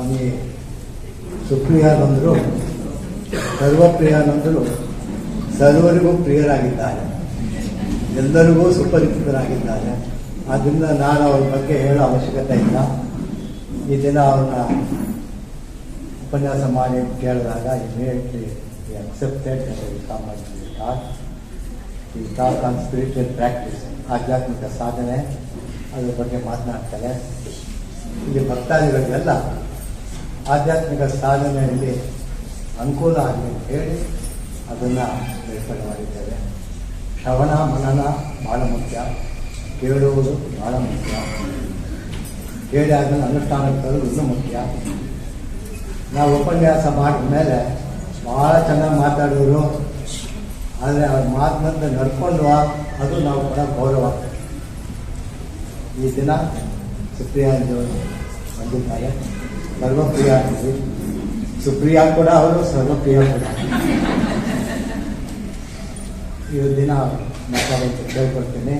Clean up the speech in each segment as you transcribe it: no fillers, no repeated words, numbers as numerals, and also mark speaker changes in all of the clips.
Speaker 1: ಸ್ವಾಮಿ ಸುಪ್ರಿಯಾನಂದರು ಸರ್ವಪ್ರಿಯಾನಂದರು ಸರ್ವರಿಗೂ ಪ್ರಿಯರಾಗಿದ್ದಾರೆ, ಎಲ್ಲರಿಗೂ ಸುಪರಿಚಿತರಾಗಿದ್ದಾರೆ. ಆದ್ದರಿಂದ ನಾನು ಅವ್ರ ಬಗ್ಗೆ ಹೇಳೋ ಅವಶ್ಯಕತೆ ಇಲ್ಲ. ಈ ದಿನ ಅವ್ರನ್ನ ಉಪನ್ಯಾಸ ಮಾಡಿ ಕೇಳಿದಾಗ immediately accepted that I will come and talk on spiritual practice, ಆಧ್ಯಾತ್ಮಿಕ ಸಾಧನೆ, ಅದ್ರ ಬಗ್ಗೆ ಮಾತನಾಡ್ತಾರೆ. ಇಲ್ಲಿ ಭಕ್ತಾದಿಗಳಿಗೆಲ್ಲ ಆಧ್ಯಾತ್ಮಿಕ ಸಾಧನೆಯಲ್ಲಿ ಅನುಕೂಲ ಆಗಲಿ ಅಂತ ಹೇಳಿ ಅದನ್ನು ಏರ್ಪಾಡು ಮಾಡಿದ್ದೇವೆ. ಶ್ರವಣ ಮನನ ಭಾಳ ಮುಖ್ಯ, ಕೇಳುವುದು ಭಾಳ ಮುಖ್ಯ, ಕೇಳಿ ಅದನ್ನು ಅನುಷ್ಠಾನಕ್ಕೆ ತರೋದು ಇನ್ನೂ ಮುಖ್ಯ. ನಾವು ಉಪನ್ಯಾಸ ಮಾಡಿದ ಮೇಲೆ ಭಾಳ ಚೆನ್ನಾಗಿ ಮಾತಾಡೋರು, ಆದರೆ ಅವ್ರ ಮಾತಿನಂತೆ ನಡ್ಕೊಂಡು ಅದು ನಾವು ಕೂಡ ಗೌರವ. ಈ ದಿನ ಸುಪ್ರಿಯಾಂಜವರು ಬಂದಿದ್ದಾರೆ, ಸರ್ವಪ್ರಿಯ ಅಂತೀವಿ. ಸುಪ್ರಿಯಾ ಕೂಡ ಅವರು, ಸರ್ವಪ್ರಿಯ ಕೂಡ. ಈ ದಿನ ಮಾತಾಡೋಕ್ಕೆ ಕೇಳ್ಕೊಡ್ತೀನಿ.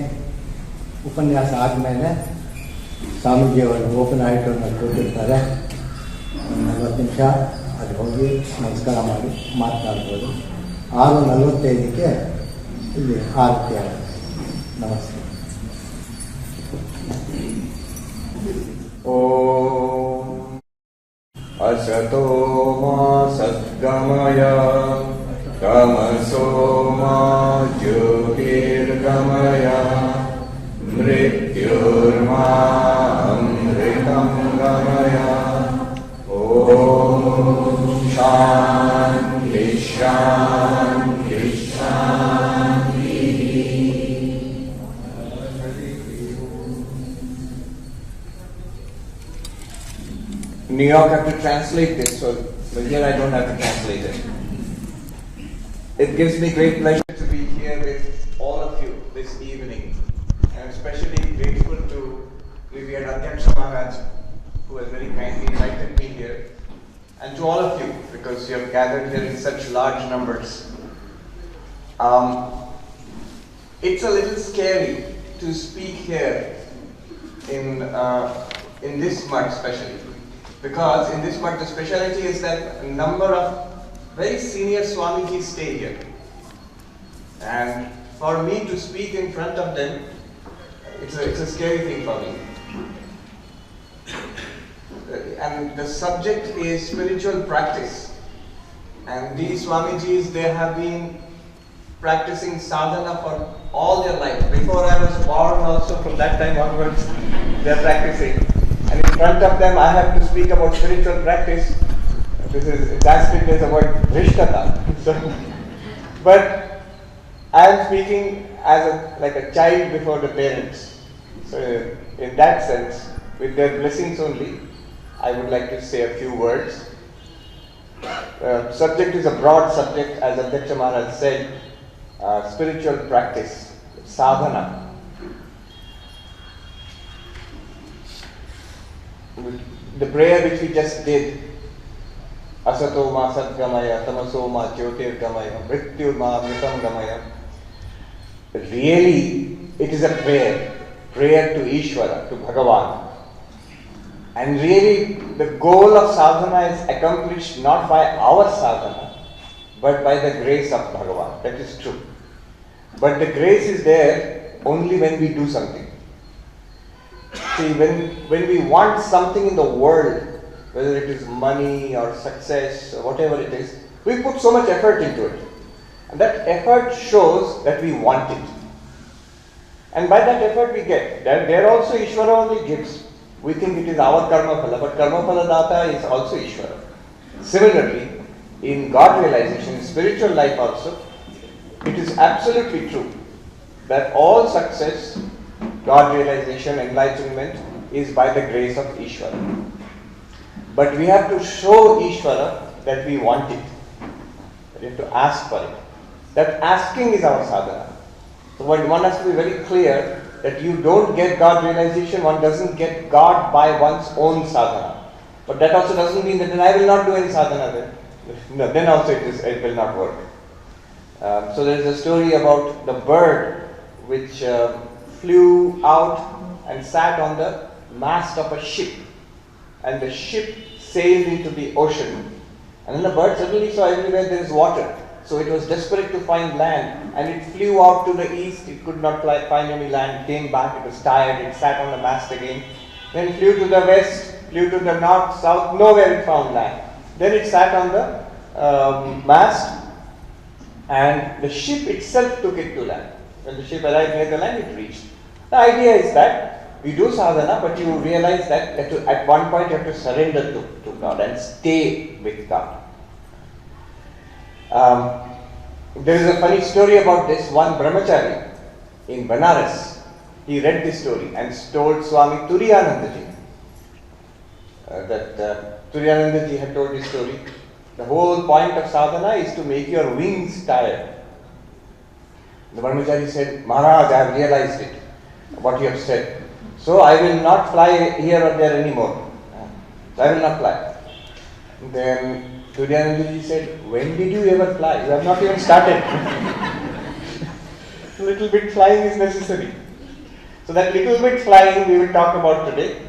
Speaker 1: ಉಪನ್ಯಾಸ ಆದಮೇಲೆ ಸ್ವಾಮೀಜಿಯವರು ಓಪನ್ ಆಡಿಟೋರಿಯಂ ಕೂತಿರ್ತಾರೆ. 40 ನಿಮಿಷ ಅಲ್ಲಿ ಹೋಗಿ ನಮಸ್ಕಾರ ಮಾಡಿ ಮಾತನಾಡ್ಬೋದು. 6:45ಕ್ಕೆ ಇಲ್ಲಿ ಆರತಿ ಆಗುತ್ತೆ. ನಮಸ್ತೆ.
Speaker 2: ಓಂ ಅಸತೋ ಮಾ ಸದ್ಗಮಯ ತಮಸೋ ಮಾ ಜ್ಯೋತಿರ್ಗಮಯ ಮೃತ್ಯುರ್ಮಾ ಅಮೃತಂ ಗಮಯ. ಓಂ ಶಾಂತಿ ಶಾಂತಿ ಶಾಂತಿ. New York have to translate this, but here I don't have to translate it. It gives me great pleasure to be here with all of you this evening. I am especially grateful to Revered Adyaksha Maharaj, who has very kindly invited me here, and to all of you, because you have gathered here in such large numbers. It's a little scary to speak here in this much, especially. Because in this part, the speciality is that a number of very senior Swamiji stay here. And for me to speak in front of them, it's a scary thing for me. And the subject is spiritual practice. And these Swamijis, they have been practicing sadhana for all their life. Before I was born also, from that time onwards, they are practicing. And in front of them, I have to speak about spiritual practice. This is, in Sanskrit, there's a word, Rishtata. But I am speaking as like a child before the parents. So in that sense, with their blessings only, I would like to say a few words. Subject is a broad subject, as Adyaksha Maharaj said, spiritual practice, sadhana. The prayer which we just did, Asato ma sadgamaya, tamaso ma jyotirgamaya, mrityur ma amritam gamaya. Really, it is a prayer to Ishvara, to Bhagavan. And really, the goal of sadhana is accomplished not by our sadhana, but by the grace of Bhagavan. That is true. But the grace is there only when we do something. See, when we want something in the world, whether it is money or success or whatever it is, we put so much effort into it. And that effort shows that we want it. And by that effort we get. There also Ishvara only gives. We think it is our karma phala, but karma phala data is also Ishvara. Similarly, in God realization, in spiritual life also, it is absolutely true that all success, God realization, enlightenment is by the grace of Ishvara. But we have to show Ishvara that we want it. We have to ask for it. That asking is our sadhana. So one has to be very clear that you don't get God realization, one doesn't get God by one's own sadhana. But that also doesn't mean that then I will not do any sadhana then. No, then also it will not work. So there is a story about the bird which flew out and sat on the mast of a ship. And the ship sailed into the ocean. And then the bird suddenly saw everywhere there is water. So it was desperate to find land, and it flew out to the east. It could not find any land, came back, it was tired, it sat on the mast again. Then flew to the west, flew to the north, south, nowhere it found land. Then it sat on the mast, and the ship itself took it to land. When the ship arrived near the land, it reached. The idea is that you do sadhana, but you realize that at one point you have to surrender to God and stay with God. There is a funny story about this. One brahmachari in Benares, he read this story and told Swami Turiyanandaji that Turiyanandaji had told this story. The whole point of sadhana is to make your wings tired. The brahmachari said, Maharaj, I have realized it, what you have said. So I will not fly here or there anymore. So I will not fly. Then Turiyanandaji said, when did you ever fly? You have not even started. A little bit flying is necessary. So that little bit flying we will talk about today.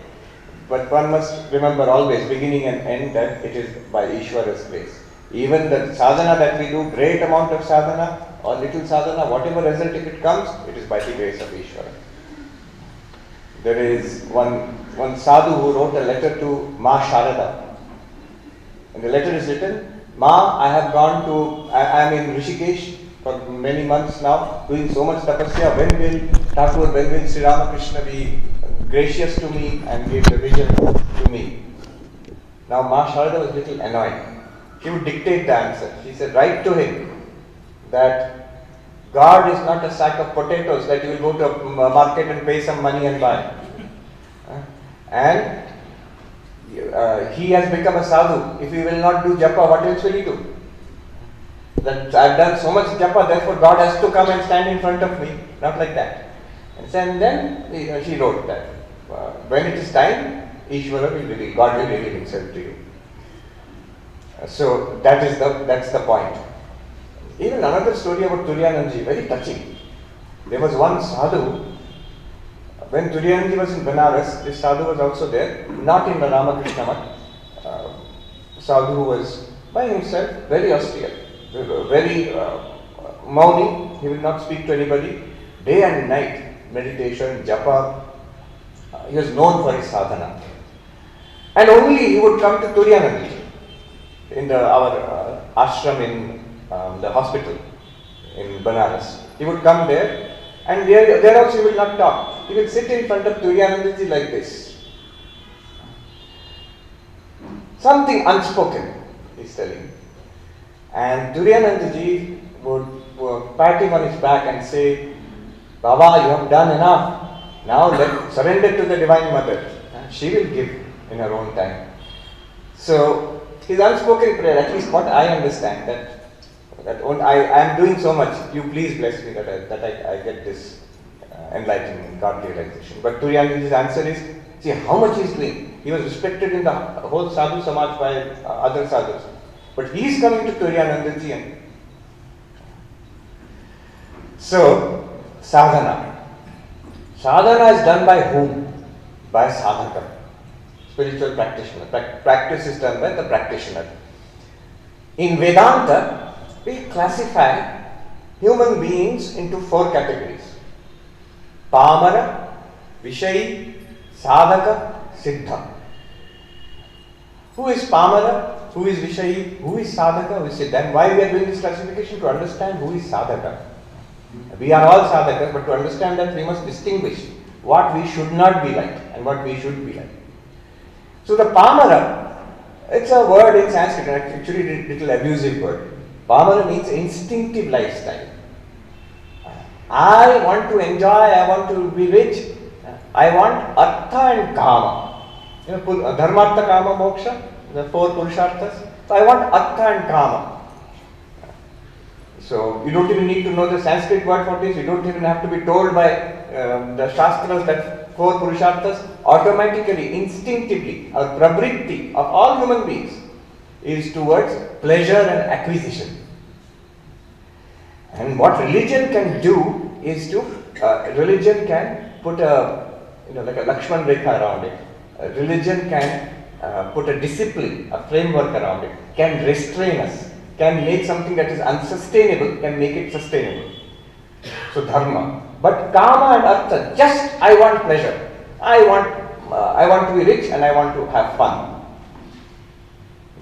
Speaker 2: But one must remember always, beginning and end, that it is by Ishvara's grace. Even the sadhana that we do, great amount of sadhana or little sadhana, whatever result if it comes, it is by the grace of Ishvara. There is one sadhu who wrote a letter to Ma Sharada. And the letter is written, Ma, I have gone to, I am in Rishikesh for many months now, doing so much tapasya. When will Sri Ramakrishna be gracious to me and give the vision to me? Now Ma Sharada was a little annoyed. She would dictate the answer. She said, write to him that God is not a sack of potatoes that you will go to a market and pay some money and buy. And he has become a sadhu. If he will not do japa, what else will he do? That I have done so much japa, therefore God has to come and stand in front of me. Not like that. And then she wrote that when it is time, Ishvara will reveal, God will reveal himself to you. So that's the point. Even another story about Turiyanandaji, very touching. There was one sadhu. When Turiyanandaji was in Benares, this sadhu was also there, not in the Ramakrishna Math. Sadhu who was by himself, very austere, very mauni, he will not speak to anybody, day and night, meditation, japa. He was known for his sadhana. And only he would come to Turiyanandaji in our ashram in the hospital in Benares. He would come there, and there also he will not talk. He will sit in front of Turiyanandaji like this. Something unspoken, he is telling. And Turiyanandaji would pat him on his back and say, Baba, you have done enough. Now surrender to the Divine Mother. She will give in her own time. So, his unspoken prayer, at least what I understand, that I am doing so much, you please bless me that I get this enlightenment, God realization. But Turiyanandaji's answer is, see how much he is doing. He was respected in the whole sadhu samaj by other sadhus. But he is coming to Turiyanandaji. And so, sadhana. Sadhana is done by whom? By sadhaka, spiritual practitioner. Practice is done by the practitioner. In Vedanta, we classify human beings into 4 categories. Pamara, Vishayi, Sadhaka, Siddha. Who is Pamara? Who is Vishayi? Who is Sadhaka? Who is Siddha? And why we are doing this classification? To understand who is Sadhaka. We are all sadhakas, but to understand that we must distinguish what we should not be like and what we should be like. So the Pamara, it's a word in Sanskrit, actually a little abusive word. Pamara means instinctive lifestyle. I want to enjoy, I want to be rich, I want artha and kama. Dharmartha, kama, moksha, the 4 purusharthas. So I want artha and kama. So you don't even need to know the Sanskrit word for this. You don't even have to be told by the Shastras that 4 Purusharthas. Automatically, instinctively, our pravritti of all human beings is towards pleasure and acquisition. And what religion can do is religion can put like a Lakshman Rekha around it. Religion can put a discipline, a framework around it, can restrain us, can make something that is unsustainable, can make it sustainable. So dharma. But kama and artha, just I want pleasure. I want to be rich and I want to have fun.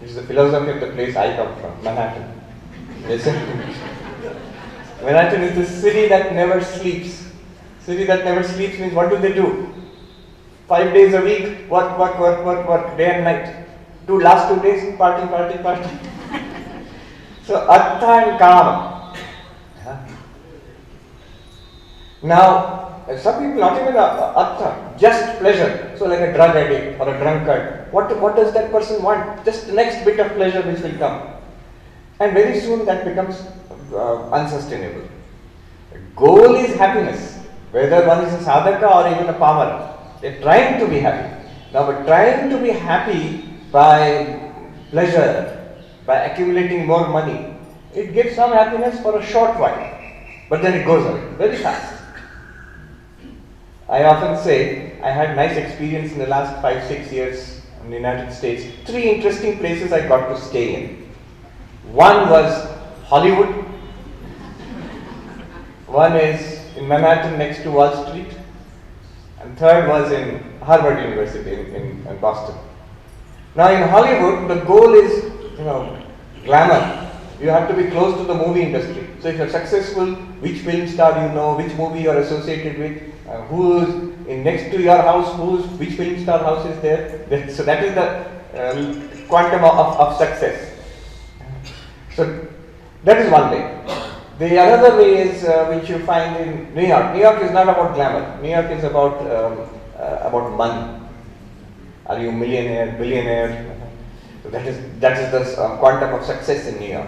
Speaker 2: This is the philosophy of the place I come from, Manhattan. Listen. Manhattan is the city that never sleeps. City that never sleeps means what do? 5 days a week, work, day and night. Last 2 days, party. So artha and kama. Now, some people not even artha, just pleasure. So like a drug addict or a drunkard. What does that person want? Just the next bit of pleasure which will come. And very soon that becomes unsustainable. The goal is happiness. Whether one is a sadhaka or even a pamara. They're trying to be happy. Now, but trying to be happy by pleasure, by accumulating more money, it gives some happiness for a short while. But then it goes away very fast. I often say, I had nice experience in the last 5-6 years in the United States. 3 interesting places I got to stay in. One was Hollywood. One is in Manhattan next to Wall Street. And third was in Harvard University in Boston. Now in Hollywood, the goal is, glamour. You have to be close to the movie industry. So if you're successful, which film star you know, which movie you're associated with, who's in next to your house, which film star house is there. So that is the quantum of success. So that is one way. The other way is which you find in New York. New York is not about glamour. New York is about money. Are you millionaire, billionaire? So that is the quantum of success in New York.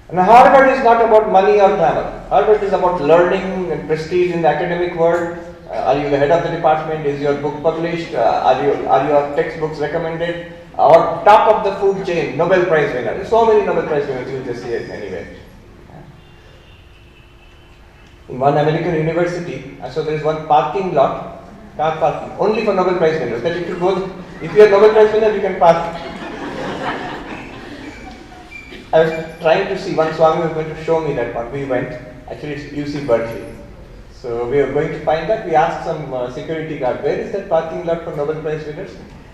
Speaker 2: And Harvard is not about money or glamour. Harvard is about learning and prestige in the academic world. Are you the head of the department? Is your book published? Are your textbooks recommended? Or top of the food chain, Nobel Prize winner. There's so many Nobel Prize winners, you'll just see it anywhere. In one American university, so there is one parking lot, car parking, only for Nobel Prize winners. That if you are a Nobel Prize winner, you can park. I was trying to see, one Swami was going to show me that one. We went, actually it's UC Berkeley. So we were going to find that. We asked some security guard, where is that parking lot for Nobel Prize winners?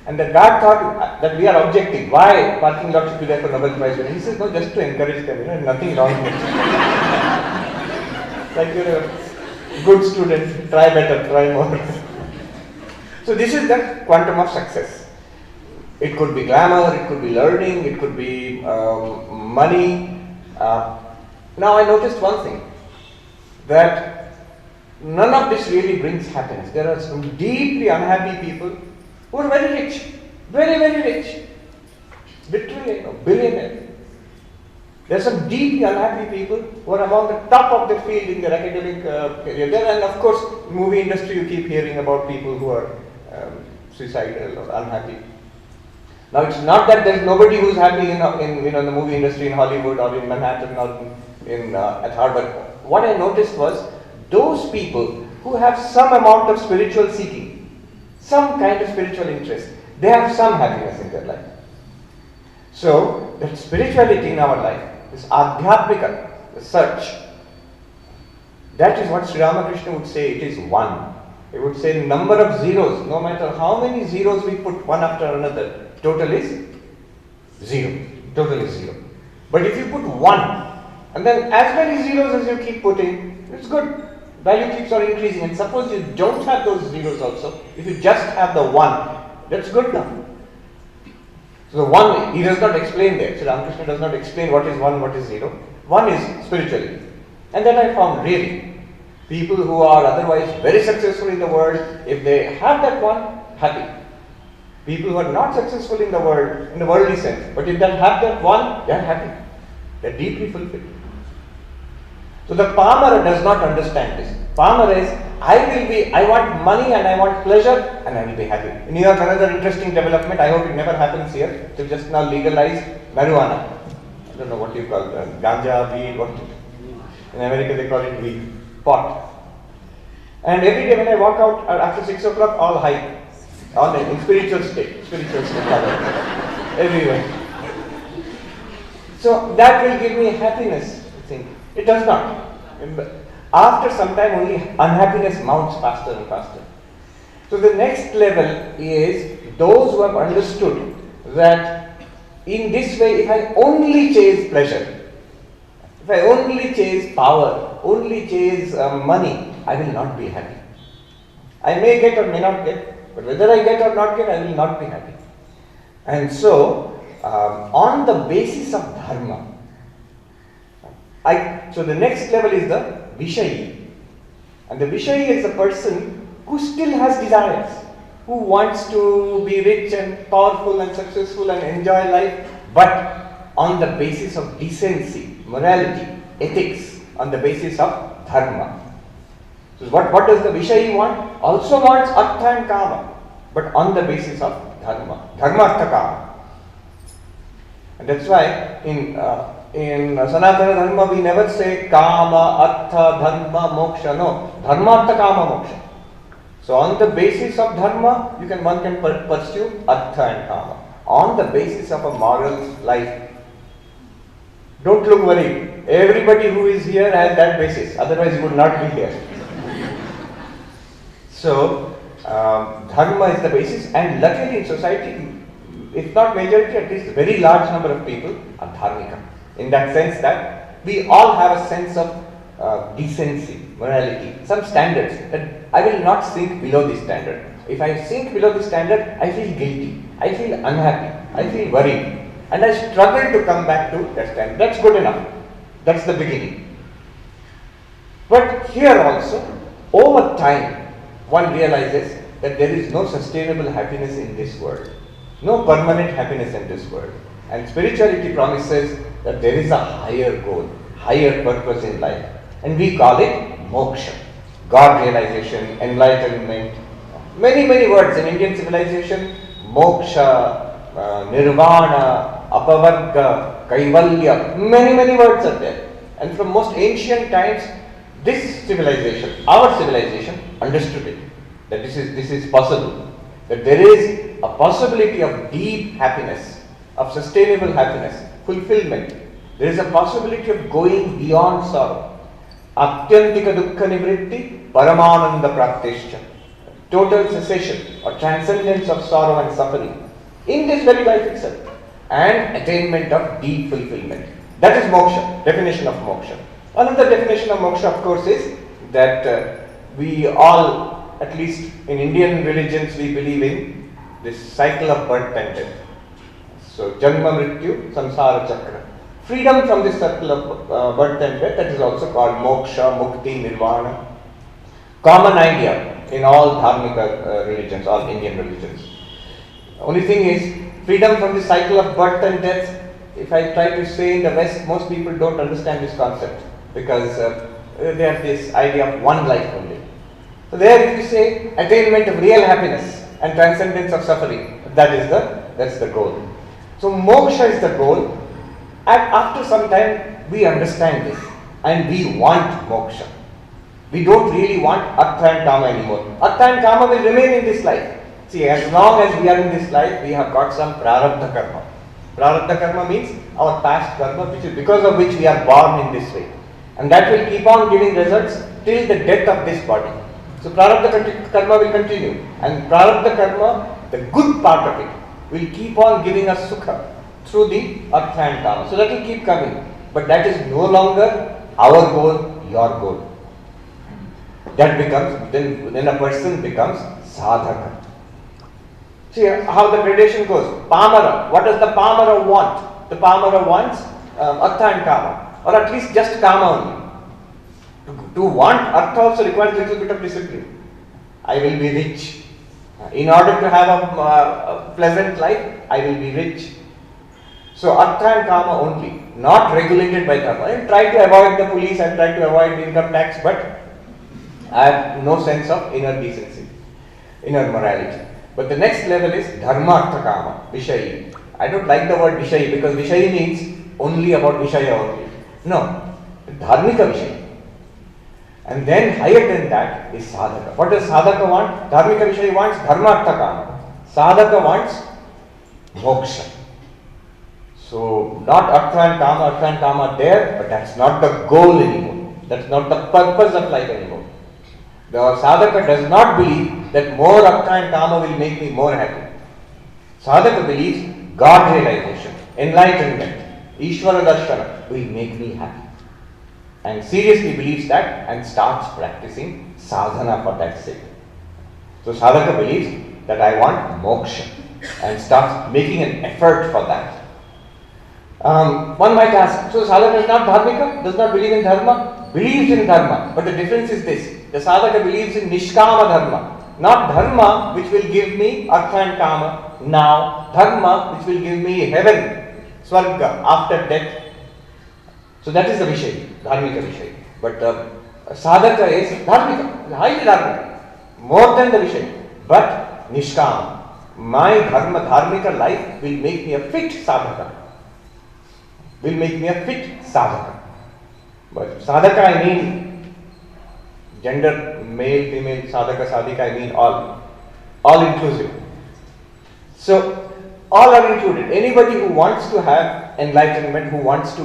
Speaker 2: And the guard thought that we are objecting. Why parking lot should be there for Nobel Prize winners? He says, no, just to encourage them, nothing wrong with it. Like you're a good student, try better, try more. So this is the quantum of success. It could be glamour, it could be learning, it could be money. Now I noticed one thing, that none of this really brings happiness. There are some deeply unhappy people who are very rich, very, very rich, literally billionaire. There are some deeply unhappy people who are among the top of the field in their academic career. And of course, movie industry, you keep hearing about people who are suicidal or unhappy. Now it's not that there is nobody who is happy in the movie industry in Hollywood or in Manhattan or at Harvard. What I noticed was those people who have some amount of spiritual seeking, some kind of spiritual interest, they have some happiness in their life. So that spirituality in our life, this adhyatmika, the search, that is what Sri Ramakrishna would say, it is one. He would say number of zeros, no matter how many zeros we put one after another, total is zero. Total is zero. But if you put one, and then as many zeros as you keep putting, it's good. Value keeps on increasing. And suppose you don't have those zeros also, if you just have the one, that's good now. So the one, he does not explain there. Sri Ramakrishna does not explain what is one, what is zero. One is spirituality. And then I found really, people who are otherwise very successful in the world, if they have that one, happy. People who are not successful in the worldly sense, but if they have that one, they are happy. They are deeply fulfilled. So the Pamara does not understand this. Pamara is, I want money and I want pleasure and I will be happy. In New York, another interesting development, I hope it never happens here, they just now legalized marijuana. I don't know what you call it, ganja, weed, what? In America they call it weed, pot. And every day when I walk out after 6 o'clock, all high. in spiritual state, everywhere. So that will give me happiness, I think. It does not. After some time only unhappiness mounts faster and faster. So the next level is those who have understood that in this way, if I only chase pleasure, if I only chase power, only chase money, I will not be happy. I may get or may not get, but whether I get or not get, I will not be happy. And so, on the basis of dharma, so the next level is the Vishayi. And the Vishayi is a person who still has desires, who wants to be rich and powerful and successful and enjoy life, but on the basis of decency, morality, ethics, on the basis of dharma. So what does the Vishayi want? Also wants artha and kama, but on the basis of dharma, dharma artha kama. And that's why in Sanatana Dharma we never say kama, artha, dharma, moksha. No, dharma, artha, kama, moksha. So on the basis of dharma, one can pursue artha and kama. On the basis of a moral life, don't look worried. Everybody who is here has that basis. Otherwise, you would not be here. So dharma is the basis, and luckily in society, if not majority, at least a very large number of people are dharmika. In that sense that we all have a sense of decency, morality, some standards that I will not sink below this standard. If I sink below this standard, I feel guilty, I feel unhappy, I feel worried, and I struggle to come back to that standard. That's good enough. That's the beginning. But here also, over time, one realizes that there is no sustainable happiness in this world, no permanent happiness in this world. And spirituality promises that there is a higher goal, higher purpose in life. And we call it moksha, God realization, enlightenment. Many, many words in Indian civilization: moksha, nirvana, apavarga, kaivalya. Many, many words are there. And from most ancient times, this civilization, our civilization, understood it. That this is possible. That there is a possibility of deep happiness, of sustainable happiness, fulfillment. There is a possibility of going beyond sorrow. Atyantika dukkha nivritti paramananda praktishcha. Total cessation or transcendence of sorrow and suffering in this very life itself, and attainment of deep fulfillment. That is moksha, definition of moksha. Another definition of moksha, of course, is that we all, at least in Indian religions, we believe in this cycle of birth and death. So, janma mrityu samsara chakra. Freedom from this circle of birth and death, that is also called moksha, mukti, nirvana. Common idea in all dharmika religions, all Indian religions. Only thing is, freedom from the cycle of birth and death, if I try to say in the West, most people don't understand this concept, because they have this idea of one life only. So there if you say attainment of real happiness and transcendence of suffering, that's the goal. So moksha is the goal, and after some time we understand this and we want moksha. We don't really want artha and kama anymore. Artha and kama will remain in this life. See, as long as we are in this life, we have got some prarabdha karma. Prarabdha karma means our past karma, which is because of which we are born in this way. And that will keep on giving results till the death of this body. So prarabdha karma will continue. And prarabdha karma, the good part of it, will keep on giving us sukha through the artha and kama. So that will keep coming. But that is no longer our goal, your goal. That becomes, then a person becomes sadhaka. See how the gradation goes. Pamara. What does the Pamara want? The Pamara wants artha and kama, or at least just kama only. To want artha also requires a little bit of discipline. I will be rich. In order to have a pleasant life, I will be rich. So artha and kama only, not regulated by dharma. I try to avoid the police, I try to avoid income tax, but I have no sense of inner decency, inner morality. But the next level is dharma artha kama, vishayi. I don't like the word vishayi because vishayi means only about vishaya only. No, dharmika vishayi. And then higher than that is sadhaka. What does sadhaka want? Dharmika vishayi wants dharma artha kama. Sadhaka wants moksha. So, not artha and kama are there, but that's not the goal anymore. That's not the purpose of life anymore. The sadhaka does not believe that more artha and kama will make me more happy. Sadhaka believes God realization, enlightenment, Ishvara darshana will make me happy. And seriously believes that and starts practicing sadhana for that sake. So sadhaka believes that I want moksha and starts making an effort for that. One might ask, so sadhaka is not dharmika, does not believe in dharma? Believes in dharma, but the difference is this. The sadhaka believes in nishkama dharma, not dharma which will give me artha and kama now, dharma which will give me heaven, swarga, after death. So that is the vishay, dharmika vishay. But sadhaka is dharmika, highly dharmika, more than the vishay, but nishkama. My dharma, dharmika life will make me a fit sadhaka. Will make me a fit sadhaka. But sadhaka I mean gender, male, female, sadhaka, sadhika, I mean all inclusive. So all are included. Anybody who wants to have enlightenment, who wants to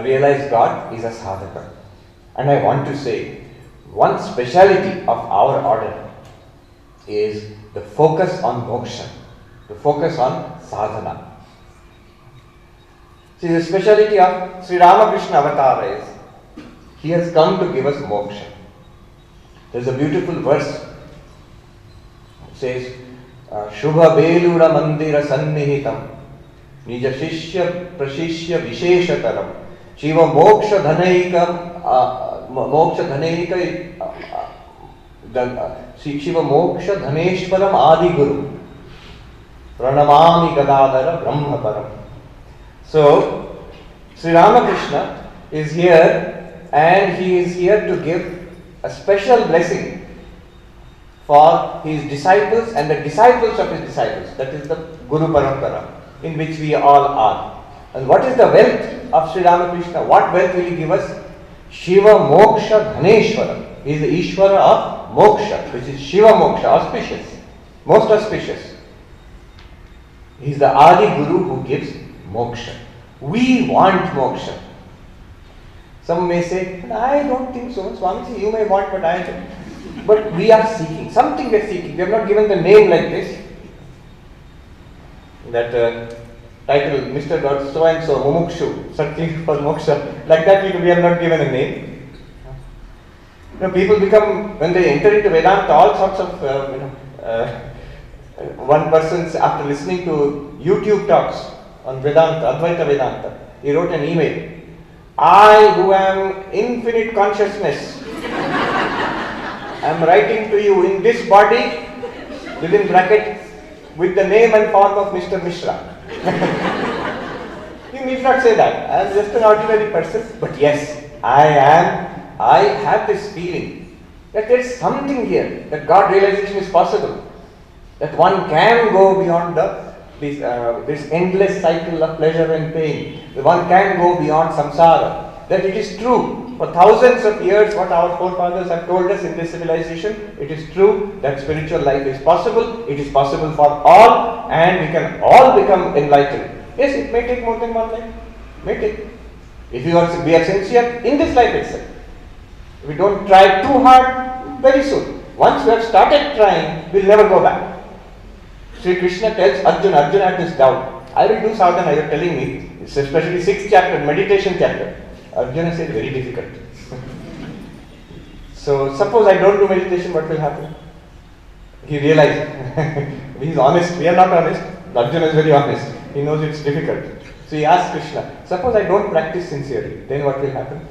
Speaker 2: realize God is a sadhaka. And I want to say, one speciality of our order is the focus on moksha, the focus on sadhana. See, the speciality of Sri Ramakrishna Avatar is, he has come to give us moksha. There is a beautiful verse. It says, Shubha Belura Mandira Sannihitam Nija Shishya Prashishya Visheshataram Shiva Moksha Dhanaika Shiva Moksha Dhaneshwaram Adi Guru Pranamami Gadadara Brahma Param. So, Sri Ramakrishna is here and he is here to give a special blessing for his disciples and the disciples of his disciples. That is the Guru Parampara in which we all are. And what is the wealth of Sri Ramakrishna? What wealth will he give us? Shiva Moksha Dhaneshwara. He is the Ishvara of Moksha, which is Shiva Moksha, auspicious, most auspicious. He is the Adi Guru who gives moksha. We want moksha. Some may say, I don't think so. Swamiji, you may want, but I don't. But we are seeking. Something we are seeking. We have not given the name like this. That title, Mr. God so and so, Mumukshu, searching for moksha. Like that we have not given a name. People become, when they enter into Vedanta, all sorts of, one person, after listening to YouTube talks on Vedanta, Advaita Vedanta, he wrote an email. I, who am infinite consciousness, am writing to you in this body, within bracket, with the name and form of Mr. Mishra. You need not say that. I am just an ordinary person, but yes, I have this feeling that there is something here, that God realization is possible. That one can go beyond this endless cycle of pleasure and pain. One can go beyond samsara. That it is true. For thousands of years, what our forefathers have told us in this civilization, it is true that spiritual life is possible. It is possible for all, and we can all become enlightened. Yes, it may take more than one life. May take. If we are sincere in this life itself. If we don't try too hard, very soon. Once we have started trying, we'll never go back. Sri Krishna tells Arjuna had this doubt. I will do sadhana, you are telling me. It's especially 6th chapter, meditation chapter. Arjuna said, very difficult. So, suppose I don't do meditation, what will happen? He realized, he is honest, we are not honest. Arjuna is very honest. He knows it's difficult. So he asked Krishna, suppose I don't practice sincerely, then what will happen?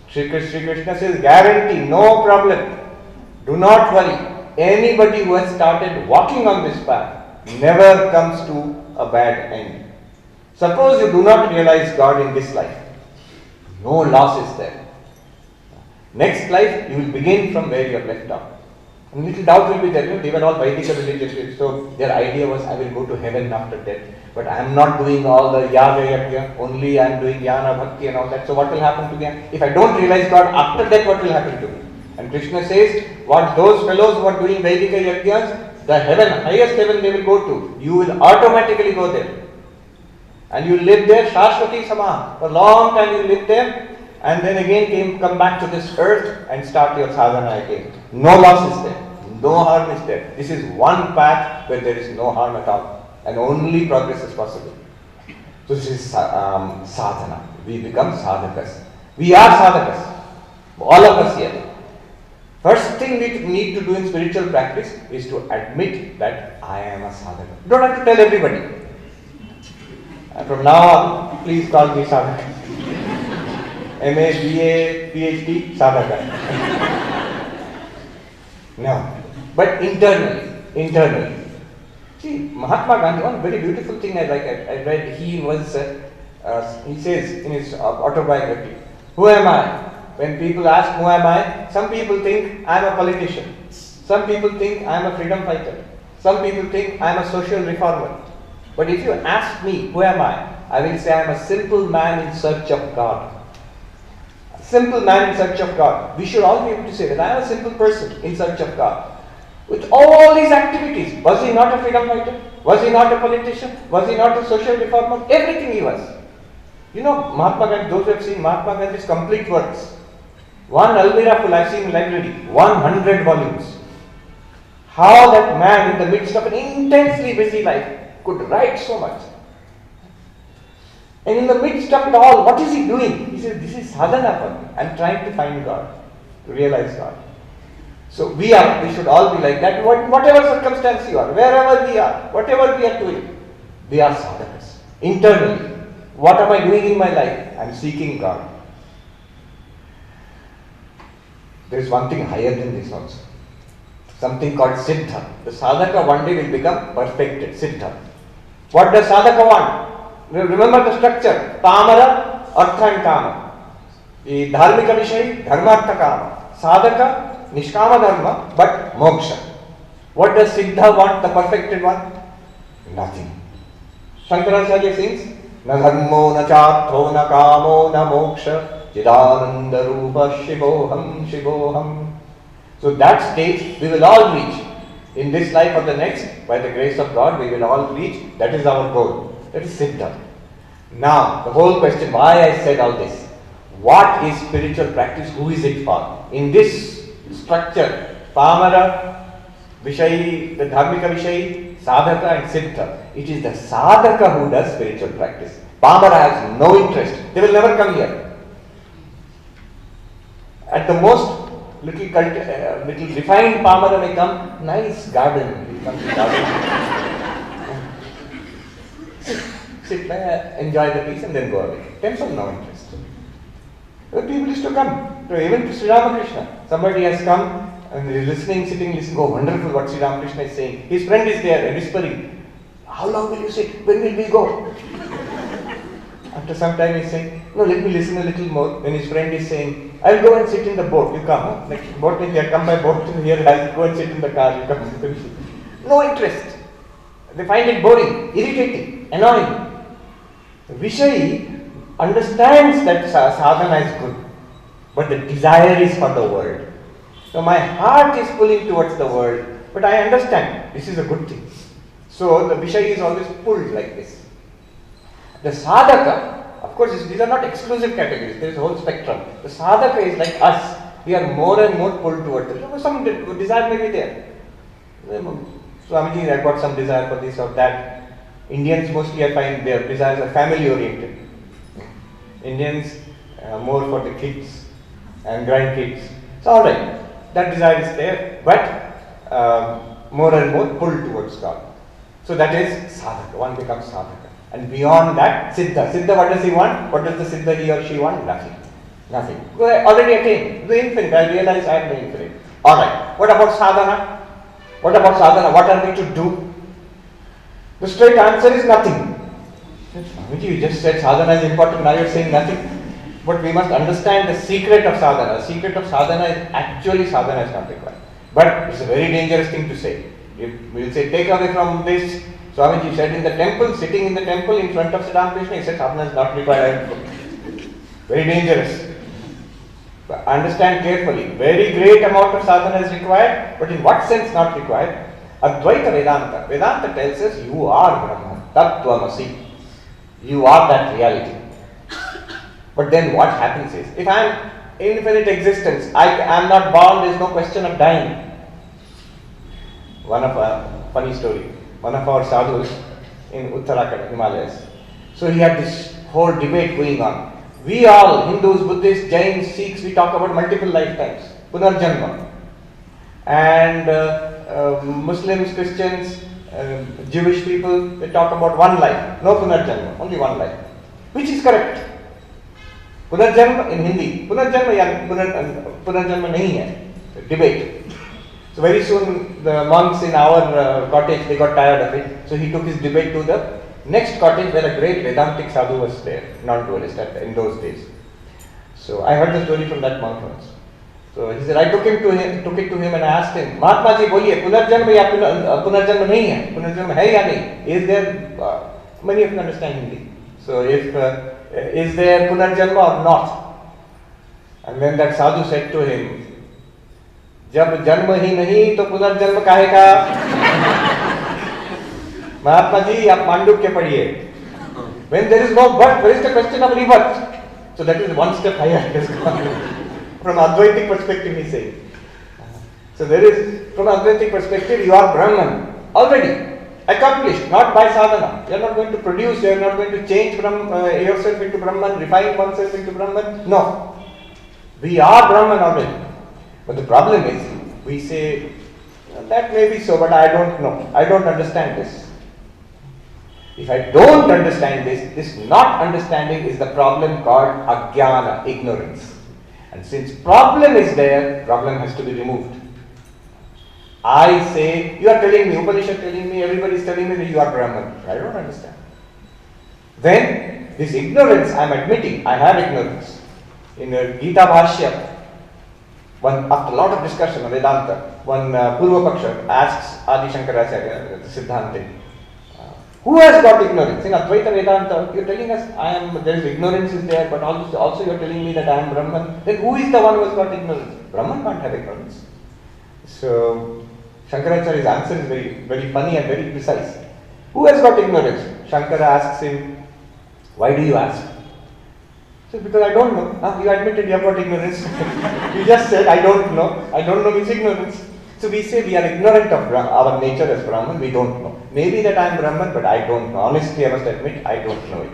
Speaker 2: Sri Krishna says, guarantee, no problem. Do not worry. Anybody who has started walking on this path never comes to a bad end. Suppose you do not realize God in this life. No loss is there. Next life, you will begin from where you have left off. A little doubt will be there. They were all Vedic religious, so their idea was, I will go to heaven after death. But I am not doing all the yaga yajna, only I am doing jnana, bhakti and all that. So what will happen to me? If I don't realize God after death, what will happen to me? And Krishna says, what those fellows who are doing Vedic yajnas, the heaven, highest heaven they will go to, you will automatically go there. And you live there, Shashwati Sama. For a long time you live there, and then again come back to this earth and start your sadhana again. No loss is there. No harm is there. This is one path where there is no harm at all. And only progress is possible. So this is sadhana. We become sadhakas. We are sadhakas. All of us here. First thing we need to do in spiritual practice is to admit that I am a sadhaka. You don't have to tell everybody. And from now on, please call me sadhaka. MA, BA, PhD, sadhaka. No. But internally. See, Mahatma Gandhi, one very beautiful thing I read, he says in his autobiography, who am I? When people ask who am I, some people think I am a politician. Some people think I am a freedom fighter. Some people think I am a social reformer. But if you ask me who am I will say I am a simple man in search of God. A simple man in search of God. We should all be able to say that I am a simple person in search of God. With all these activities, was he not a freedom fighter? Was he not a politician? Was he not a social reformer? Everything he was. You know, Mahatma Gandhi, those who have seen Mahatma Gandhi's complete works, one Almira full, I have seen in library, 100 volumes. How that man in the midst of an intensely busy life could write so much. And in the midst of it all, what is he doing? He says, this is sadhana for me. I am trying to find God, to realize God. So we should all be like that. Whatever circumstance you are, wherever we are, whatever we are doing, we are sadhakas. Internally, what am I doing in my life? I am seeking God. There is one thing higher than this also. Something called siddha. The sadhaka one day will become perfected, siddha. What does sadhaka want? Remember the structure. Pamara, artha and kama. The dharmika vishay, dharmartha kama. Sadhaka, nishkama dharma, but moksha. What does siddha want, the perfected one? Nothing. Shankaracharya sings, na dharmo, na chartho, na kamo, na moksha. Chidananda Rupa Shivoham Shivoham. So that stage we will all reach. In this life or the next, by the grace of God, we will all reach. That is our goal. That is siddha. Now, the whole question, why I said all this. What is spiritual practice? Who is it for? In this structure, Pamara, Vishayi, the Dharmika Vishayi, Sadhaka and Siddha. It is the Sadhaka who does spiritual practice. Pamara has no interest. They will never come here. At the most, little refined Pamara may come, nice garden. Will come to garden. Sit there, enjoy the peace and then go away. Temple, no interest. The people used to come, even to Sri Ramakrishna. Somebody has come and is listening, oh wonderful what Sri Ramakrishna is saying. His friend is there and whispering, how long will you sit? When will we go? After some time he is saying, no, let me listen a little more. When his friend is saying, I will go and sit in the boat. You come, huh? Like boat means they come by boat here. I will go and sit in the car. You come. No interest. They find it boring, irritating, annoying. Vishayi understands that sadhana is good, but the desire is for the world. So my heart is pulling towards the world, but I understand this is a good thing. So the Vishayi is always pulled like this. The sadhaka, of course, these are not exclusive categories. There is a whole spectrum. The sadhaka is like us. We are more and more pulled towards it. Some desire may be there. Swamiji, I got some desire for this or that. Indians mostly I find their desires are family oriented. Indians more for the kids and grandkids. So alright, that desire is there, but more and more pulled towards God. So that is sadhaka. One becomes sadhaka. And beyond that, siddha. Siddha, what does he want? What does the siddha he or she want? Nothing. Nothing. Already attained. The infinite. I realize I am the infinite. Alright. What about sadhana? What about sadhana? What are we to do? The straight answer is nothing. You just said sadhana is important, now you are saying nothing. But we must understand the secret of sadhana. The secret of sadhana is actually sadhana is not required. But it's a very dangerous thing to say. If we will say, take away from this, Swamiji said in the temple, sitting in the temple in front of Sri Ramakrishna, he said sadhana is not required. Very dangerous. But understand carefully. Very great amount of sadhana is required, but in what sense not required? Advaita Vedanta. Vedanta tells us you are Brahman, Tattvamasi. You are that reality. But then what happens is, if I am infinite existence, I am not born, there is no question of dying. One of a funny story, one of our sadhus in Uttarakhand, Himalayas. So he had this whole debate going on. We all, Hindus, Buddhists, Jains, Sikhs, we talk about multiple lifetimes, Punarjanma. And Muslims, Christians, Jewish people, they talk about one life, no Punarjanma, only one life. Which is correct? Punarjanma in Hindi, Punarjanma ya Punarjanma nahi hai. Debate. So very soon the monks in our cottage, they got tired of it. So he took his debate to the next cottage where a great Vedantic sadhu was there, non-dualist in those days. So I heard the story from that monk once. So he said, I took it to him and I asked him, Mahatma ji, boliye, Punarjanma ya Punarjanma nahi hai? Punarjanma hai ya nahi? Is there, many of you understand Hindi. So if, is there Punarjanma or not? And then that sadhu said to him, जब जन्म ही नहीं तो पुनर्जन्म काहे का? महात्मा जी आप मांडुक्य पढ़िए. When there is no birth, where is the question of rebirth? So that is one step higher. From Advaitic perspective, he says. So there is, from Advaitic perspective, you are Brahman already accomplished, not by sadhana. You are not going to produce, you are not going to change from yourself into Brahman, refine oneself into Brahman. No, we are Brahman already. But the problem is, we say, that may be so, but I don't know. I don't understand this. If I don't understand this not understanding is the problem called ajnana, ignorance. And since problem is there, problem has to be removed. I say, you are telling me, Upanishad telling me, everybody is telling me that you are Brahman. I don't understand. Then, this ignorance, I am admitting, I have ignorance. In Gita Bhashya, after a lot of discussion on Vedanta, one Purva Paksha asks Adi Shankaracharya, Siddhanta, who has got ignorance? In Advaita Vedanta, you are telling us there is ignorance is there, but also you are telling me that I am Brahman. Then who is the one who has got ignorance? Brahman can't have ignorance. So Shankaracharya's answer is very, very funny and very precise. Who has got ignorance? Shankara asks him, why do you ask? So because I don't know. You admitted you have got ignorance. You just said I don't know. I don't know means ignorance. So we say we are ignorant of our nature as Brahman. We don't know. Maybe that I am Brahman, but I don't know. Honestly, I must admit I don't know it.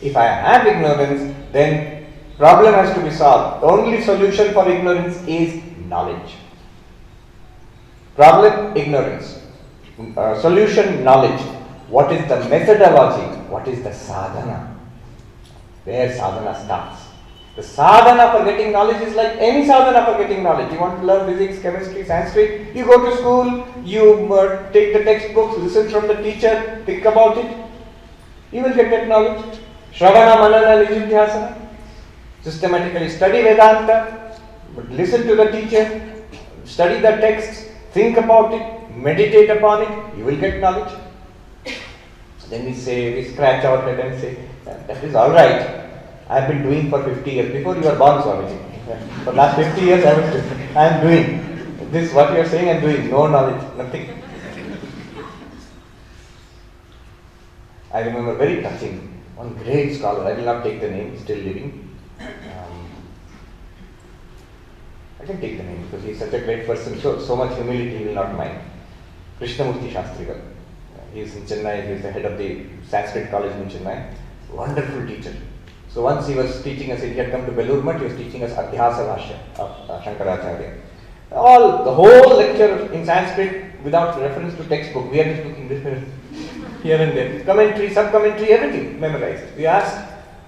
Speaker 2: If I have ignorance, then problem has to be solved. The only solution for ignorance is knowledge. Problem, ignorance. Solution, knowledge. What is the methodology? What is the sadhana? Where sadhana starts. The sadhana for getting knowledge is like any sadhana for getting knowledge. You want to learn physics, chemistry, Sanskrit, you go to school, you take the textbooks, listen from the teacher, think about it. You will get that knowledge. Shravana, Manana, Nijidhyasana. Systematically study Vedanta, but listen to the teacher, study the text, think about it, meditate upon it, you will get knowledge. Then we scratch our head and say, that is alright. I have been doing for 50 years. Before you were born, Swamiji. For last 50 years I am doing. This what you are saying I am doing. No knowledge, nothing. I remember very touching. One great scholar, I will not take the name, still living. I can take the name because he is such a great person. So much humility he will not mind. Krishnamurti Shastrigal. He is in Chennai. He is the head of the Sanskrit college in Chennai. Wonderful teacher. So once he was teaching us, he had come to Bengaluru, he was teaching us Adhyasa Bhashya of Shankaracharya. The whole lecture in Sanskrit without reference to textbook. We are just looking here and there. Commentary, sub-commentary, everything memorized. We asked,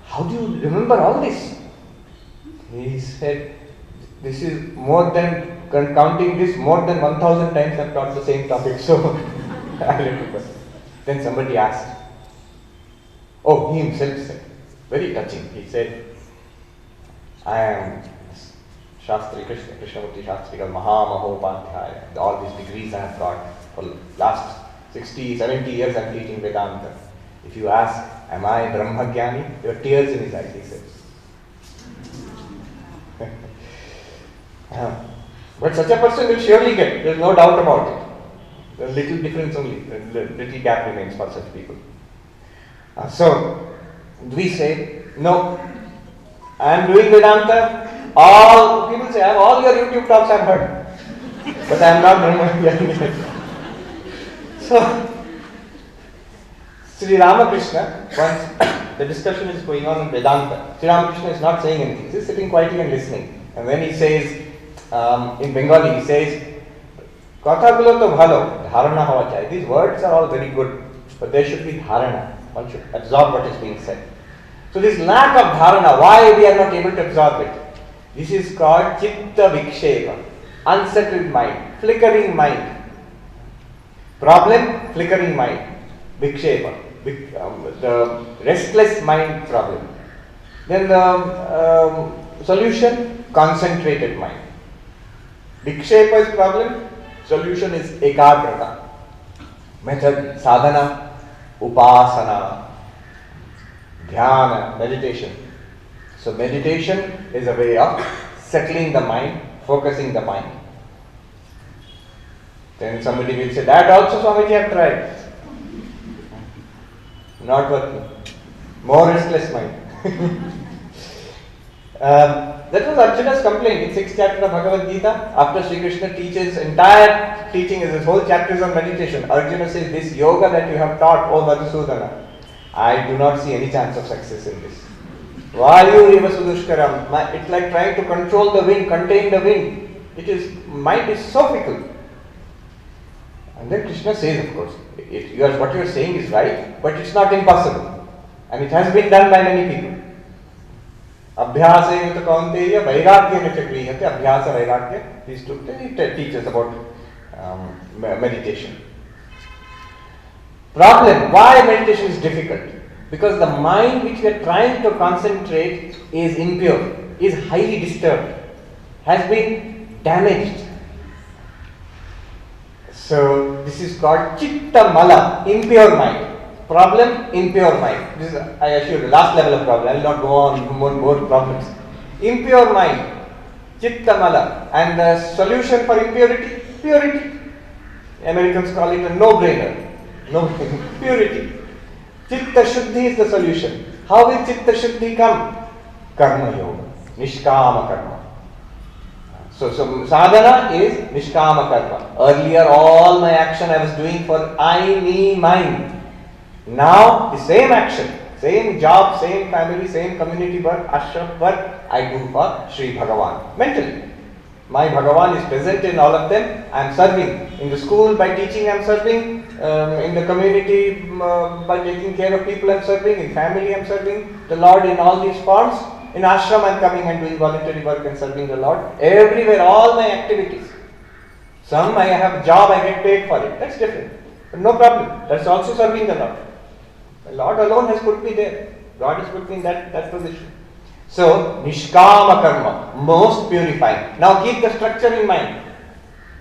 Speaker 2: how do you remember all this? He said, this is more than, counting this, more than 1,000 times I have taught the same topic. So I remember. Then somebody asked, he himself said, very touching. He said, I am Shastri Krishnamurti Shastrigal Mahamahopadhyaya. All these degrees I have got for last 60, 70 years I am teaching Vedanta. If you ask, am I Brahmagyani? There are tears in his eyes, he says. But such a person will surely get, there is no doubt about it. A little difference only, a little gap remains for such people. So, we say, no, I am doing Vedanta. All people say, all your YouTube talks I have heard, but I am not hearing it. So, Sri Ramakrishna, once the discussion is going on in Vedanta, Sri Ramakrishna is not saying anything, he is sitting quietly and listening. And when he says, in Bengali, he says, Kathagulo to bhalo, dharana hova chahiye. These words are all very good, but there should be dharana. One should absorb what is being said. So this lack of dharana, why we are not able to absorb it? This is called chitta vikshepa, unsettled mind, flickering mind. Problem, flickering mind. Vikshepa, the restless mind problem. Then the solution, concentrated mind. Vikshepa is problem, solution is ekagrata. Method, sadhana, upasana, dhyana, meditation. So meditation is a way of settling the mind, focusing the mind. Then somebody will say, that also Swamiji have tried. Not working. More restless mind. That was Arjuna's complaint in 6th chapter of Bhagavad Gita. After Sri Krishna teaches, entire teaching is this whole chapter is on meditation. Arjuna says, this yoga that you have taught, O Madhusudana, I do not see any chance of success in this. Vayu eva sudushkaram. It's like trying to control the wind, contain the wind. Mind is so fickle. And then Krishna says, of course, what you are saying is right, but it's not impossible. And it has been done by many people. Abhyasa yuta kaunteya vairagyena chakriyate. Abhyasa vairagya. These two teaches about meditation. Problem, why meditation is difficult? Because the mind which we are trying to concentrate is impure, is highly disturbed, has been damaged. So this is called chitta mala, impure mind. Problem, impure mind. This is, I assure you, last level of problem. I will not go on more problems. Impure mind, chitta mala. And the solution for impurity, purity. Americans call it a no-brainer. No, purity. Chitta shuddhi is the solution. How will chitta shuddhi come? Karma yoga, nishkama karma. So sadhana is nishkama karma. Earlier all my action I was doing for I, me, mine. Now the same action, same job, same family, same community work, ashram work I do for Sri Bhagavan. Mentally. My Bhagavan is present in all of them. I am serving. In the school by teaching I am serving. In the community by taking care of people I am serving. In family I am serving the Lord in all these forms. In ashram I am coming and doing voluntary work and serving the Lord. Everywhere, all my activities. Some I have job, I get paid for it. That's different. But no problem. That's also serving the Lord. The Lord alone has put me there. God has put me in that position. So, nishkama karma, most purifying. Now keep the structure in mind.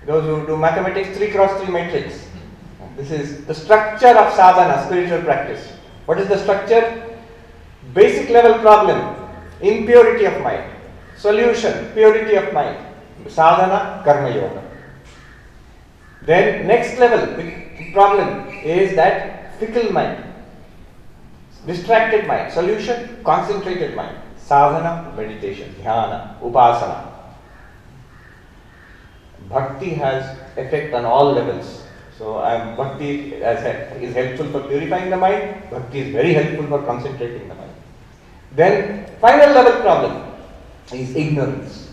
Speaker 2: Those who do mathematics, 3x3 matrix. This is the structure of sadhana, spiritual practice. What is the structure? Basic level problem, impurity of mind. Solution, purity of mind. Sadhana, karma yoga. Then next level problem is that fickle mind. Distracted mind. Solution, concentrated mind. Sadhana, meditation, dhyana, upasana. Bhakti has effect on all levels. So bhakti is helpful for purifying the mind. Bhakti is very helpful for concentrating the mind. Then final level problem is ignorance.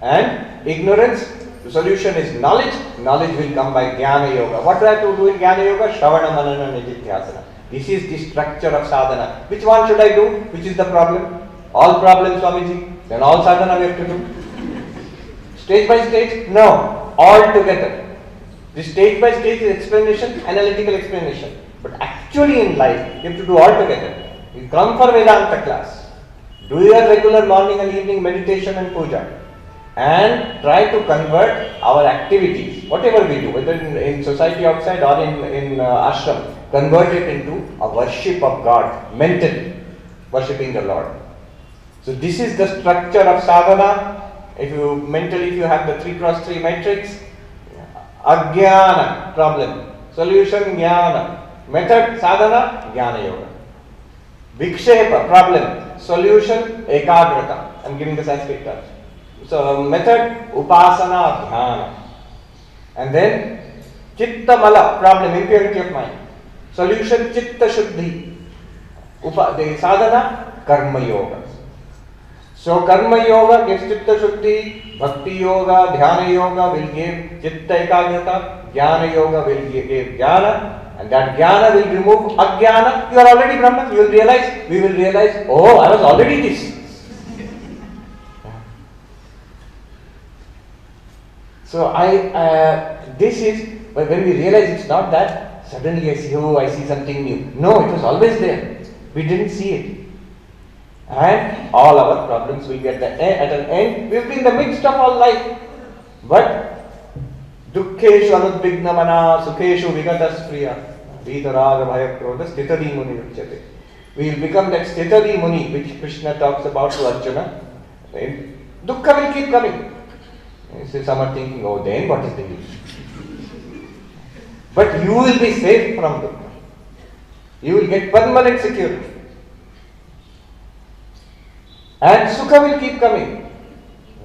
Speaker 2: And ignorance, the solution is knowledge. Knowledge will come by jnana yoga. What do I have to do in jnana yoga? Shravana, manana, nididhyasana. This is the structure of sadhana. Which one should I do? Which is the problem? All problems, Swamiji. Then all sadhana we have to do. Stage by stage? No. All together. This stage by stage is explanation, analytical explanation. But actually in life, you have to do all together. You come for Vedanta class. Do your regular morning and evening meditation and puja. And try to convert our activities, whatever we do, whether in society outside or in ashram, convert it into a worship of God, mentally, worshipping the Lord. So this is the structure of sadhana. If you have the 3x3 matrix, Ajnana, problem. Solution, jnana. Method, sadhana, jnana yoga. Vikshepa, problem. Solution, ekagrata. I'm giving the Sanskrit terms. So, method, upasana, dhyana. And then, chitta mala, problem, impurity of mind. Solution, chitta shuddhi. The sadhana, karma yoga. So, karma yoga gives chitta shuddhi, bhakti yoga, dhyana yoga will give chitta ekagrata, jnana yoga will give jnana, and that jnana will remove ajnana. You are already Brahman. You will realize, we will realize, oh, I was already this. So, this is, but when we realize it's not that, suddenly I see, oh, I see something new. No, it was always there. We didn't see it. And all our problems will be at an end. We'll be in the midst of our life. But dukkeshu anudbigna mana sukheshu vigataspriya vidaraga bhaya krodha stitadi muni uchyate. We will become that stitadi muni which Krishna talks about to Arjuna. Dukkha will keep coming. So some are thinking, oh, then what is the use? But you will be safe from dukkha. You will get permanent security. And sukha will keep coming.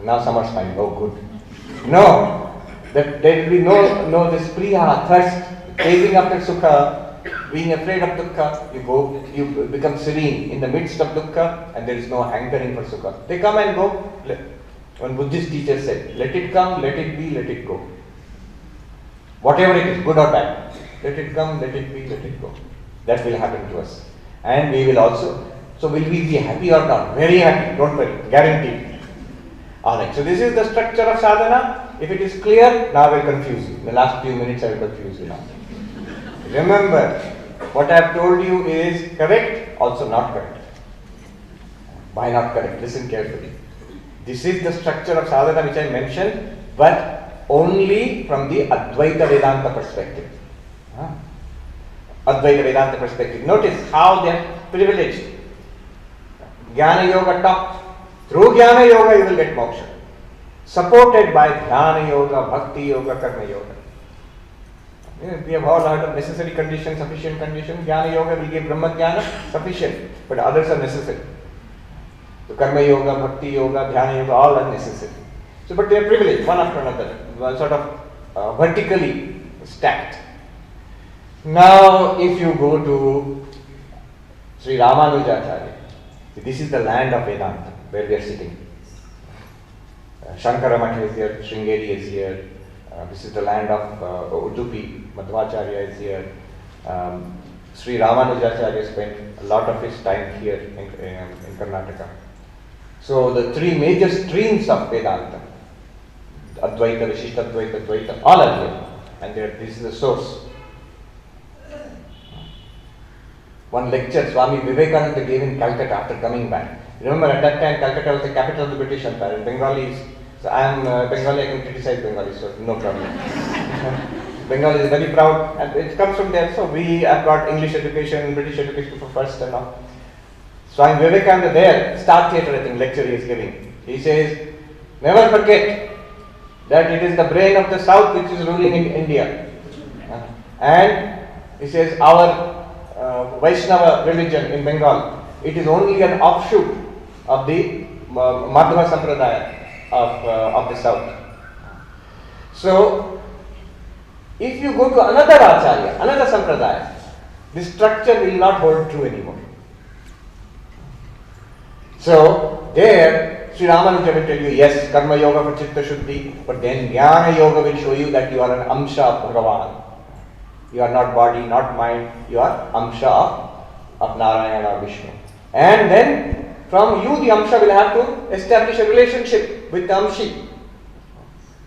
Speaker 2: Now some are smiling, oh good. No, that there will be no this priya, thirst, chasing after sukha, being afraid of dukkha. You become serene in the midst of dukkha, and there is no hankering for sukha. They come and go. One Buddhist teacher said, let it come, let it be, let it go. Whatever it is, good or bad, let it come, let it be, let it go. That will happen to us. And we will also. So will we be happy or not? Very happy, don't worry, guaranteed. Alright, so this is the structure of sadhana. If it is clear, now I will confuse you. In the last few minutes I will confuse you now. Remember, what I have told you is correct, also not correct. Why not correct? Listen carefully. This is the structure of sadhana which I mentioned, but only from the Advaita Vedanta perspective. Advaita Vedanta perspective. Notice how they are privileged. Jnana Yoga talks. Through Jnana Yoga you will get moksha. Supported by Dhyana Yoga, Bhakti Yoga, Karma Yoga. We have all heard of necessary condition, sufficient condition. Jnana Yoga will give Brahma Jnana, sufficient. But others are necessary. So Karma Yoga, Bhakti Yoga, Dhyana Yoga, all are necessary. So, but they are privileged, one after another, sort of vertically stacked. Now, if you go to Sri Ramanujacharya, this is the land of Vedanta, where we are sitting. Shankara Matha is here, Sringeri is here. This is the land of Udupi, Madhvacharya is here. Sri Ramanujacharya spent a lot of his time here in Karnataka. So the three major streams of Vedanta, Advaita, Vishishtadvaita, Dvaita, all are here. And this is the source. One lecture Swami Vivekananda gave in Calcutta after coming back. Remember, at that time Calcutta was the capital of the British Empire, and Bengalis, so I am Bengali, I can criticize Bengali, so no problem. Bengali is very proud, and it comes from there. So we have got English education, British education for first and all. Swami Vivekananda there, Star Theatre, I think, lecture he is giving. He says, never forget that it is the brain of the South which is ruling in India. And he says, our Vaishnava religion in Bengal, it is only an offshoot of the Madhva Sampradaya of the South. So, if you go to another Acharya, another Sampradaya, this structure will not hold true anymore. So, there, Sri Ramanuja will tell you, yes, Karma Yoga for Chitta Shuddhi, but then Jnana Yoga will show you that you are an Amsha of Bhagavan. You are not body, not mind, you are Amsha of Narayana or Vishnu. And then, from you the Amsha will have to establish a relationship with the Amshi.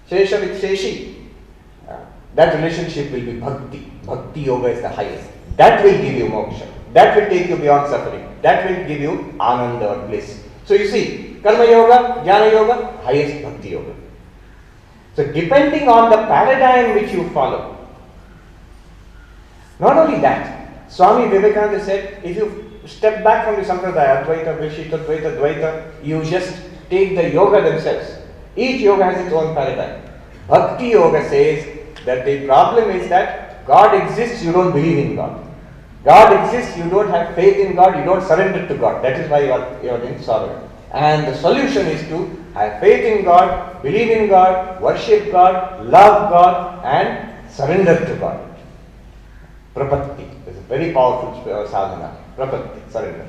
Speaker 2: Shesha with Sheshi. That relationship will be Bhakti. Bhakti Yoga is the highest. That will give you moksha. That will take you beyond suffering. That will give you ananda or bliss. So you see, Karma Yoga, Jnana Yoga, highest Bhakti Yoga. So depending on the paradigm which you follow, not only that, Swami Vivekananda said, if you step back from the Sampradaya, Advaita, Vishishtha, Dvaita, Dvaita, you just take the yoga themselves. Each yoga has its own paradigm. Bhakti Yoga says, that the problem is that God exists, you don't believe in God. God exists, you don't have faith in God, you don't surrender to God. That is why you are in sorrow. And the solution is to have faith in God, believe in God, worship God, love God, and surrender to God. Prapatti is a very powerful sadhana. Prapatti, surrender.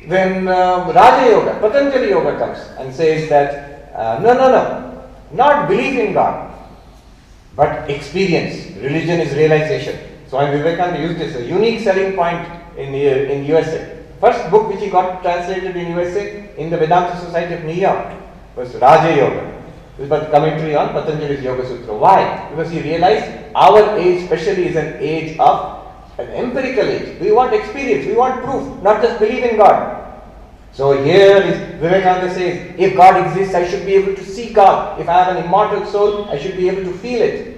Speaker 2: When Raja Yoga, Patanjali Yoga comes and says that no, not believe in God, but experience. Religion is realization. Swami Vivekananda used this, a unique selling point in USA. First book which he got translated in USA in the Vedanta Society of New York was Raja Yoga. This was the commentary on Patanjali's Yoga Sutra. Why? Because he realized our age especially is an age of an empirical age. We want experience, we want proof, not just believe in God. So here is Vivekananda says, if God exists, I should be able to see God. If I have an immortal soul, I should be able to feel it.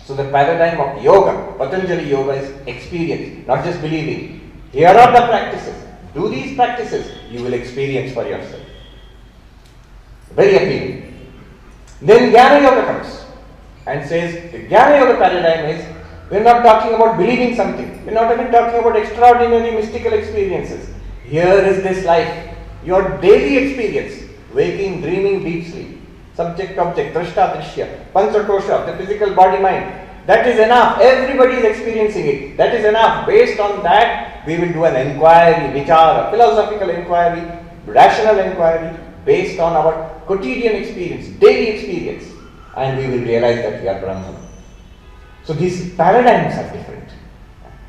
Speaker 2: So the paradigm of yoga, Patanjali Yoga, is experience, not just believing. Here are the practices. Do these practices, you will experience for yourself. Very appealing. Then Jnana Yoga comes and says, the Jnana Yoga paradigm is, we're not talking about believing something. We're not even talking about extraordinary mystical experiences. Here is this life, your daily experience, waking, dreaming, deep sleep. Subject, object, drashta, drishya, panchakosha, the physical body, mind. That is enough. Everybody is experiencing it. That is enough. Based on that, we will do an inquiry, vichara, philosophical inquiry, rational inquiry, based on our quotidian experience, daily experience. And we will realize that we are Brahman. So these paradigms are different.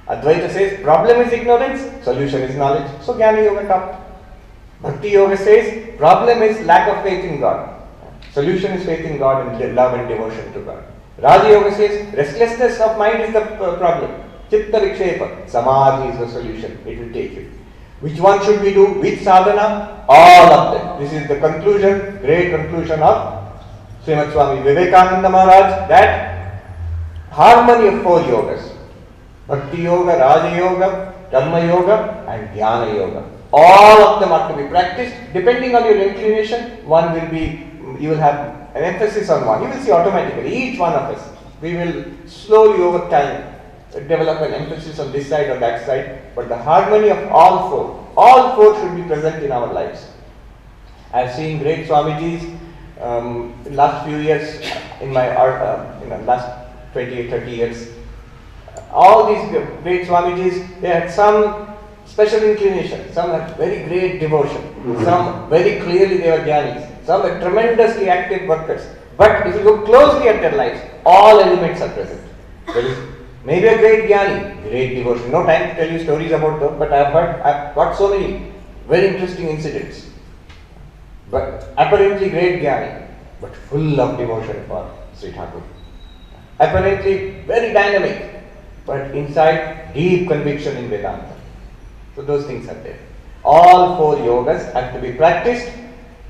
Speaker 2: Advaita says, problem is ignorance, solution is knowledge. So Jnana Yoga taught. Bhakti Yoga says, problem is lack of faith in God. Solution is faith in God and love and devotion to God. Raja Yoga says, restlessness of mind is the problem. Chitta Vikshepa, Samadhi is the solution. It will take you. Which one should we do? Which sadhana? All of them. This is the conclusion, great conclusion of Srimad Swami Vivekananda Maharaj, that harmony of four yogas. Bhakti Yoga, Raja Yoga, Karma Yoga and Jnana Yoga. All of them are to be practiced. Depending on your inclination, one will be, you will have an emphasis on one. You will see automatically, each one of us, we will slowly over time develop an emphasis on this side or that side. But the harmony of all four should be present in our lives. I have seen great Swamijis in last few years, in my last 20 or 30 years. All these great Swamijis, they had some special inclination, some had very great devotion, some very clearly they were jnanis, some were tremendously active workers. But if you look closely at their lives, all elements are present. There is maybe a great jnani, great devotion. No time to tell you stories about them, but I've got so many very interesting incidents. But apparently great jnani, but full of devotion for Sri Thakur. Apparently very dynamic, but inside deep conviction in Vedanta. So those things are there. All four yogas have to be practiced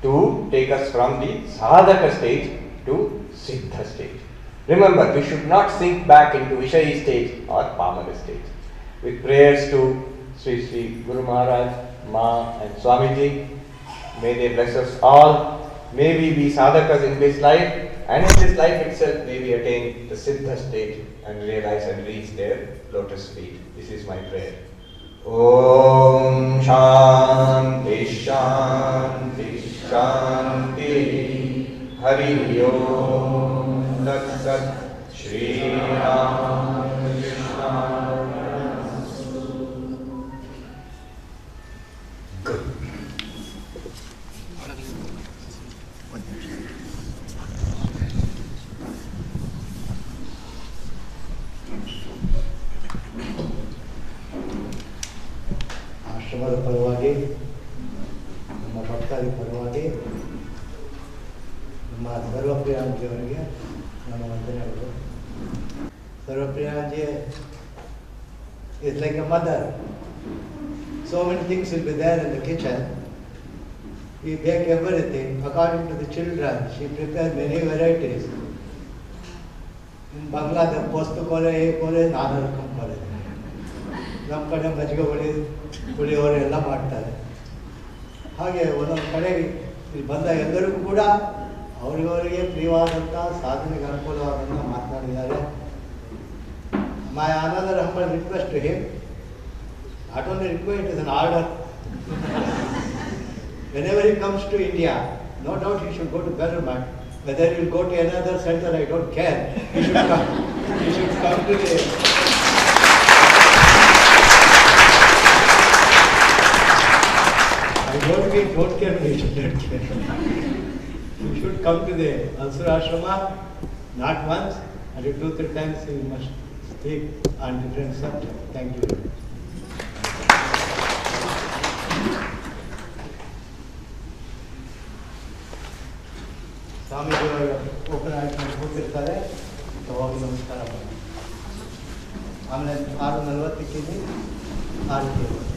Speaker 2: to take us from the sadhaka stage to siddha stage. Remember, we should not sink back into Vishayi stage or Pamara stage. With prayers to Sri Guru Maharaj, Ma and Swamiji, may they bless us all. May we be sadhakas in this life, and in this life itself may we attain the siddha stage and realize and reach their lotus feet. This is my prayer. Om Shanti Shanti Shanti Hari Om Tat Sat Shri Ramakrishna. Good.
Speaker 1: ಆಶ್ರಮದ ಪರವಾಗಿ, ನಮ್ಮ ಭಕ್ತಾದಿ ಪರವಾಗಿ, ನಮ್ಮ ಸರ್ವಪ್ರಿಯಾನಂದಜಿಯವರಿಗೆ ನನ್ನ ವಂದನೆಗಳು. Sarvapriyanandaji is like a mother. So many things will be there in the kitchen. We bake everything according to the children. She prepares many varieties. In Bangladesh, postu kore, nana rakam kore. ನಮ್ಮ ಕಡೆ ಮಜ್ಜಿಗೆ ಪುಳಿಯೋರೆ ಎಲ್ಲ ಮಾಡ್ತಾರೆ. ಹಾಗೆ ಒಂದೊಂದು ಕಡೆ ಇಲ್ಲಿ ಬಂದ ಎಲ್ಲರಿಗೂ ಕೂಡ ಅವರಿಗವರಿಗೆ ಪ್ರಿಯವಾದಂಥ ಸಾಧನೆಗೆ ಅನುಕೂಲವಾದಂಥ ಮಾತನಾಡಿದ್ದಾರೆ. ಮೈ another humble request to him, not only request, it is an order. Whenever he comes to India, no doubt he should go to Bengaluru. Whether he will go to another center, I don't care. He should come. He should come to the. I don't care. He should not care. He should come to the Ulsoor Ashrama, not once, and 2-3 times he must speak on different subjects. Thank you. Swamiji open ಆಗಿ ಕೂತಿರ್ತಾರೆ, ಹೋಗಿ ನಮಸ್ಕಾರ ಮಾಡಿ. ಆಮೇಲೆ 6:40 6:40